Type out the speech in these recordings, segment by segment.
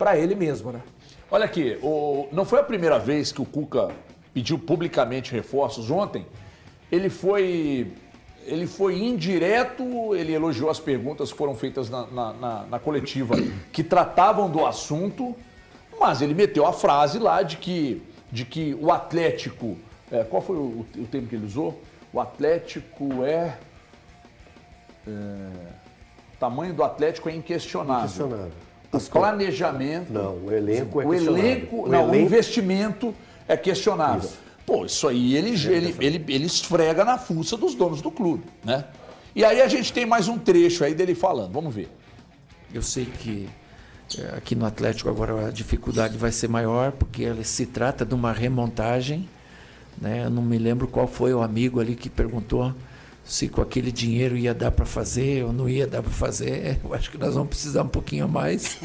para ele mesmo, né? Olha aqui, não foi a primeira vez que o Cuca pediu publicamente reforços. Ontem ele foi indireto, ele elogiou as perguntas que foram feitas na coletiva que tratavam do assunto, mas ele meteu a frase lá de que o Atlético... qual foi o termo que ele usou? O Atlético o tamanho do Atlético é inquestionável. Inquestionável. O planejamento... Não, o elenco é questionável. O investimento é questionável. Isso. Pô, isso aí ele esfrega na fuça dos donos do clube, né? E aí a gente tem mais um trecho aí dele falando, vamos ver. Eu sei que aqui no Atlético agora a dificuldade vai ser maior, porque se trata de uma remontagem, né? Eu não me lembro qual foi o amigo ali que perguntou se com aquele dinheiro ia dar para fazer ou não ia dar para fazer. Eu acho que nós vamos precisar um pouquinho a mais.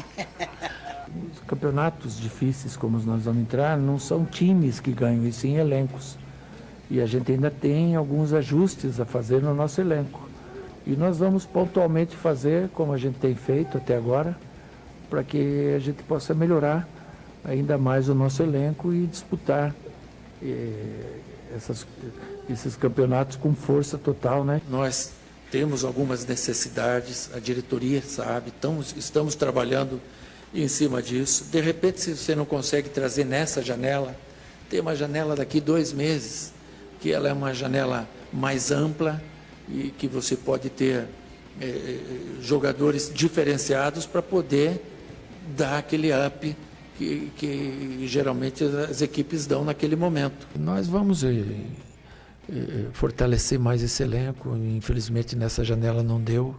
Os campeonatos difíceis como nós vamos entrar não são times que ganham, e sim elencos. E a gente ainda tem alguns ajustes a fazer no nosso elenco. E nós vamos pontualmente fazer, como a gente tem feito até agora, para que a gente possa melhorar ainda mais o nosso elenco e disputar esses campeonatos com força total, né? Nós temos algumas necessidades, a diretoria sabe, estamos trabalhando em cima disso. De repente, se você não consegue trazer nessa janela, tem uma janela daqui 2 meses, que ela é uma janela mais ampla e que você pode ter jogadores diferenciados para poder dar aquele up que geralmente as equipes dão naquele momento. Nós vamos fortalecer mais esse elenco. Infelizmente nessa janela não deu,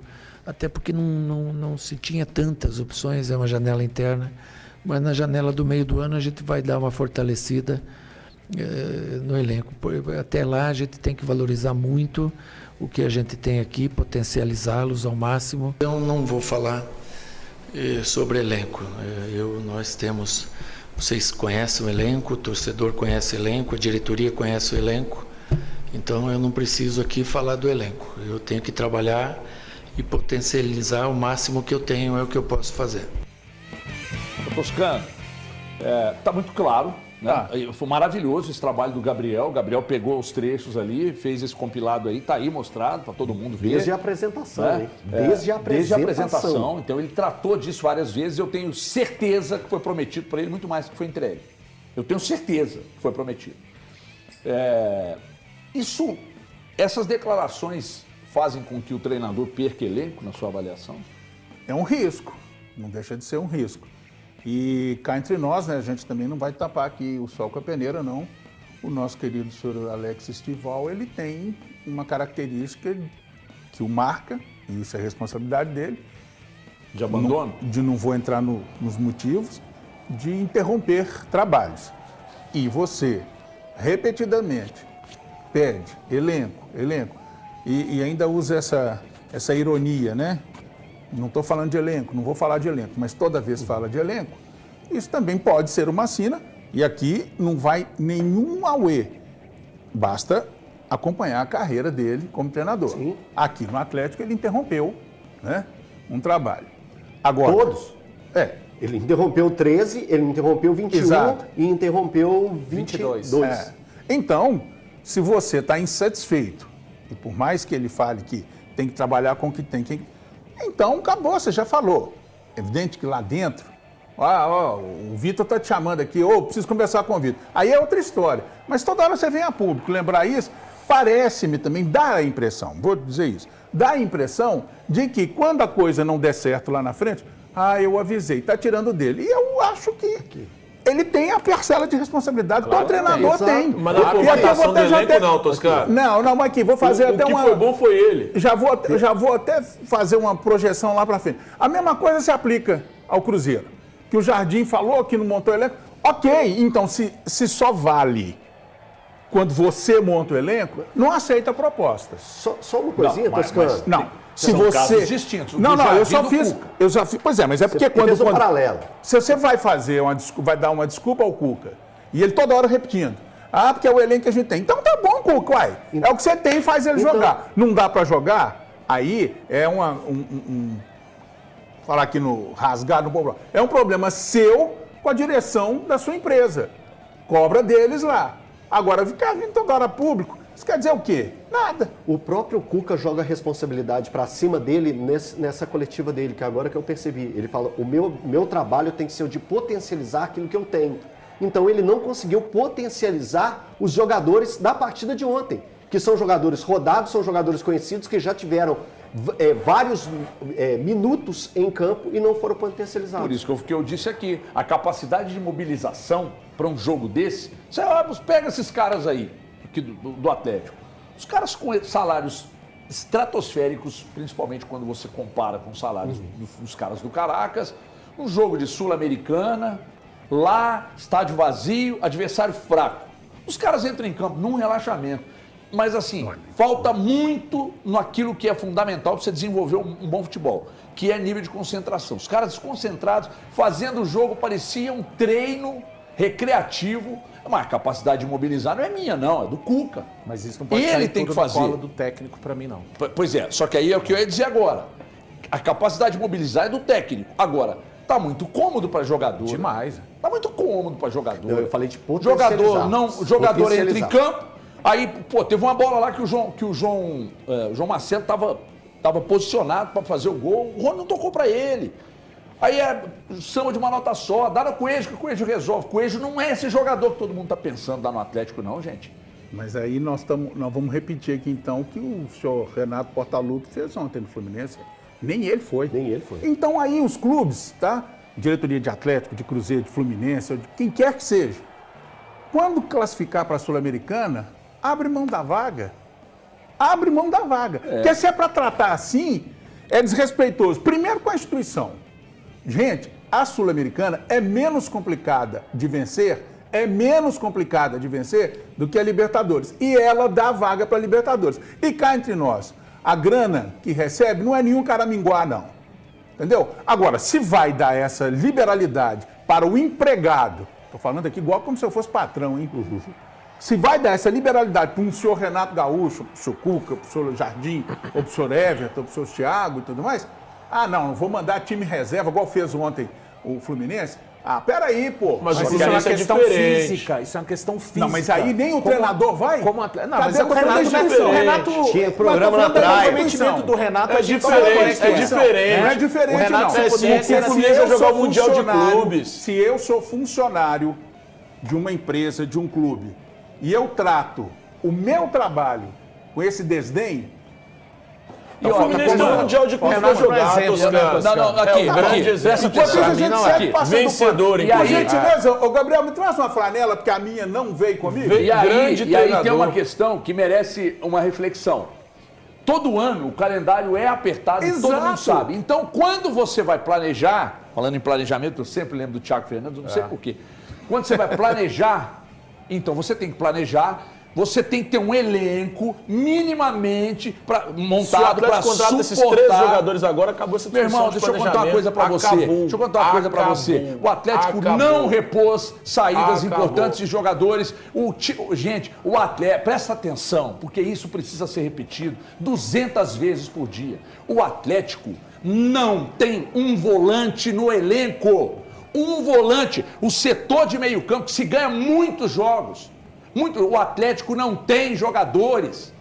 até porque não se tinha tantas opções, é uma janela interna, mas na janela do meio do ano a gente vai dar uma fortalecida no elenco. Até lá a gente tem que valorizar muito o que a gente tem aqui, potencializá-los ao máximo. Eu não vou falar sobre elenco. Nós temos, vocês conhecem o elenco, o torcedor conhece o elenco, a diretoria conhece o elenco, então eu não preciso aqui falar do elenco. Eu tenho que trabalhar e potencializar o máximo que eu tenho, é o que eu posso fazer. Toscano, tá muito claro, né? Foi maravilhoso esse trabalho do Gabriel. O Gabriel pegou os trechos ali, fez esse compilado aí, tá aí mostrado para todo mundo ver. Desde a apresentação, né? hein? Desde a apresentação. Então ele tratou disso várias vezes. Eu tenho certeza que foi prometido para ele muito mais do que foi entregue. Eu tenho certeza que foi prometido. Essas declarações fazem com que o treinador perca elenco na sua avaliação? É um risco, não deixa de ser um risco. E cá entre nós, né, a gente também não vai tapar aqui o sol com a peneira, não. O nosso querido senhor Alex Estival, ele tem uma característica que o marca, e isso é responsabilidade dele. De abandono? Não vou entrar nos motivos, de interromper trabalhos. E você, repetidamente, pede elenco, e ainda usa essa ironia, né? Não estou falando de elenco, não vou falar de elenco, mas toda vez fala de elenco, isso também pode ser uma sina, e aqui não vai nenhum auê. Basta acompanhar a carreira dele como treinador. Sim. Aqui no Atlético ele interrompeu, né, um trabalho. Agora, todos? Ele interrompeu 13, ele interrompeu 21 Exato. E interrompeu 22. Então, se você está insatisfeito, e por mais que ele fale que tem que trabalhar com o que tem que... Então, acabou, você já falou. Evidente que lá dentro, o Vitor está te chamando aqui, preciso conversar com o Vitor. Aí é outra história. Mas toda hora você vem a público lembrar isso, parece-me também, dá a impressão, vou dizer isso, dá a impressão de que quando a coisa não der certo lá na frente, eu avisei, está tirando dele. E eu acho que ele tem a parcela de responsabilidade, todo treinador tem. Mas na formatação do elenco não, Toscano. Não, mas aqui, vou fazer até uma... O que foi bom foi ele. Já vou até fazer uma projeção lá para frente. A mesma coisa se aplica ao Cruzeiro, que o Jardim falou que não montou elenco. Ok, então se só vale quando você monta o elenco, não aceita a proposta. Só uma coisinha, Toscano? Não. Se São você... casos distintos. Não, eu só fiz... Pois é, mas é porque quando... Fez um paralelo. Se você vai vai dar uma desculpa ao Cuca, e ele toda hora repetindo, porque é o elenco que a gente tem. Então tá bom, Cuca, uai. É o que você tem, faz ele jogar. Não dá pra jogar, aí é falar aqui no rasgado, no problema. É um problema seu com a direção da sua empresa. Cobra deles lá. Agora, ficar vindo toda hora público, isso quer dizer o quê? Nada. O próprio Cuca joga a responsabilidade para cima dele nessa coletiva dele, que agora que eu percebi. Ele fala, o meu trabalho tem que ser o de potencializar aquilo que eu tenho. Então ele não conseguiu potencializar os jogadores da partida de ontem, que são jogadores rodados, são jogadores conhecidos, que já tiveram vários minutos em campo e não foram potencializados. Por isso que eu disse aqui, a capacidade de mobilização para um jogo desse, você pega esses caras aí, aqui do Atlético, os caras com salários estratosféricos, principalmente quando você compara com os salários dos caras do Caracas, um jogo de Sul-Americana, lá, estádio vazio, adversário fraco. Os caras entram em campo num relaxamento. Mas assim, falta muito naquilo que é fundamental para você desenvolver um bom futebol, que é nível de concentração. Os caras desconcentrados, fazendo o jogo, parecia um treino recreativo. Mas a capacidade de mobilizar não é minha, não, é do Cuca. Mas isso não pode Ele sair tem que tudo da fazer. cola do técnico para mim, não. Pois é, só que aí é o que eu ia dizer agora. A capacidade de mobilizar é do técnico. Agora, tá muito cômodo para jogador. Demais. Tá muito cômodo para jogador. Não, eu falei de potencializar. O jogador entra em Potencializar. campo, aí, pô, teve uma bola lá que o João Marcelo tava posicionado para fazer o gol, o Rony não tocou para ele. Aí samba de uma nota só, dá no Coelho, que o Coelho resolve. O Coelho não é esse jogador que todo mundo tá pensando dar no Atlético, não, gente. Mas aí nós vamos repetir aqui então o que o senhor Renato Portaluppi fez ontem no Fluminense. Nem ele foi. Nem ele foi. Então aí os clubes, tá? Diretoria de Atlético, de Cruzeiro, de Fluminense, ou de quem quer que seja, quando classificar para a Sul-Americana, abre mão da vaga. Abre mão da vaga. Porque se é para tratar assim, é desrespeitoso. Primeiro com a instituição. Gente, a Sul-Americana é menos complicada de vencer, do que a Libertadores. E ela dá vaga para a Libertadores. E cá entre nós, a grana que recebe não é nenhum caraminguá, não. Entendeu? Agora, se vai dar essa liberalidade para o empregado, estou falando aqui igual como se eu fosse patrão, hein? Se vai dar essa liberalidade para o senhor Renato Gaúcho, para o senhor Cuca, para o senhor Jardim, ou para o senhor Everton, para o senhor Thiago e tudo mais, não vou mandar time reserva, igual fez ontem o Fluminense. Peraí, pô. Mas isso isso é uma questão diferente. física. Isso é uma questão física. Não, mas aí nem o treinador vai? Como atleta. Não, Cadê mas o Renato Tinha programa na praia. O comprometimento do Renato É diferente. Não é diferente, O Renato, não. se pudesse, era assim, eu jogar sou o Mundial de funcionário, Clubes. Se eu sou funcionário de uma empresa, de um clube, e eu trato o meu trabalho com esse desdém, E o Fluminense tem um Mundial de Clubes para jogar, Toscano. Não, aqui, É um grande aqui. exemplo. enquanto isso a gente Não, segue aqui. passando Vencedor, pano. E aí- Por gentileza, ô Gabriel, me traz uma flanela, porque a minha não veio comigo. E aí Grande tem treinador. uma questão que merece uma reflexão. Todo ano o calendário é apertado e todo Exato. mundo sabe. Então, quando você vai planejar, falando em planejamento, eu sempre lembro do Thiago Fernandes, não sei por quê. Quando você vai planejar, então você tem que planejar, você tem que ter um elenco minimamente montado para contrata esses suportar. 3 jogadores agora, acabou essa Meu irmão, deixa eu contar uma coisa pra você. Deixa eu contar uma coisa pra você. O Atlético não repôs saídas importantes de jogadores. Gente, o Atlético, presta atenção, porque isso precisa ser repetido 200 vezes por dia. O Atlético não tem um volante no elenco. Um volante. O setor de meio campo que se ganha muitos jogos. O Atlético não tem jogadores.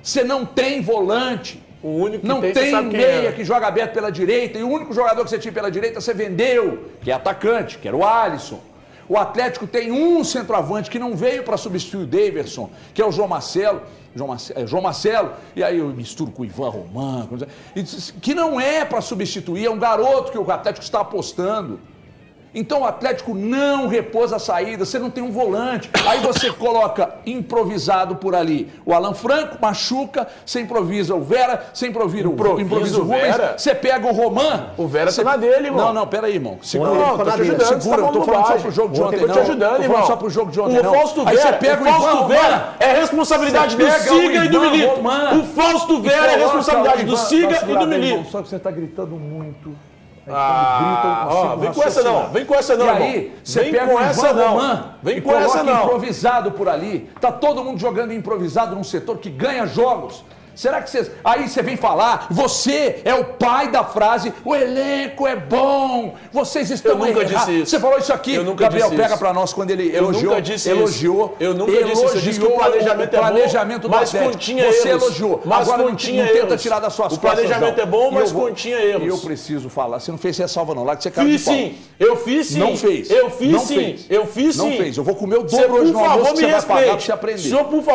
Você não tem volante. O único que não tem, tem você sabe quem meia é. que joga aberto pela direita. E o único jogador que você tinha pela direita você vendeu, que é atacante, que era o Alisson. O Atlético tem um centroavante que não veio para substituir o Daverson, que é o João Marcelo. João Marcelo, e aí eu misturo com o Ivan Román, que não é para substituir, é um garoto que o Atlético está apostando. Então o Atlético não repôs a saída, você não tem um volante. Aí você coloca improvisado por ali o Alan Franco, machuca, você improvisa o Vera, você improvisa o Rubens, Vera? você pega o Román. O Vera tá na dele, irmão. Não, pera aí, irmão. Segura, Não, tô te tá ajudando, na dele. segura, eu tô falando só pro jogo de ontem, Eu tô te ajudando, Tô falando irmão. só pro jogo de ontem, O Fausto Aí Vera, você pega o Fausto Ivan Vera Román. é responsabilidade do Você pega o Siga e do Ivan Milito. Román. O Fausto Vera é responsabilidade do Siga e do Milito. Só que você tá gritando muito. Vem com essa não, vem com essa não, E aí, irmão. você Vem pega com o essa Ivan não. Román Vem e com essa coloca não. improvisado por ali. Tá todo mundo jogando improvisado num setor que ganha jogos. Será que você... Aí você vem falar, você é o pai da frase, o elenco é bom, vocês estão Eu nunca errados. disse isso. Você falou isso aqui, Eu nunca Gabriel, disse pega isso. pra nós quando ele Eu elogiou. nunca disse isso. Elogiou. Eu nunca disse isso. Eu disse que o planejamento é bom, planejamento do mas Atlético. continha Você erros. elogiou. Mas Agora continha não tenta erros. tirar das suas O costas, planejamento não. é bom, E mas eu vou- continha erros. E eu preciso falar. Você não fez ressalva não. Lá que você caiu Fiz de pau. sim, eu fiz sim. Não fez. Eu fiz Não sim, fez. eu fiz sim. Não fez. Eu vou comer o Você, dobro hoje por no almoço favor, que me você vai pagar pra respeite. você aprender. Senhor, por favor.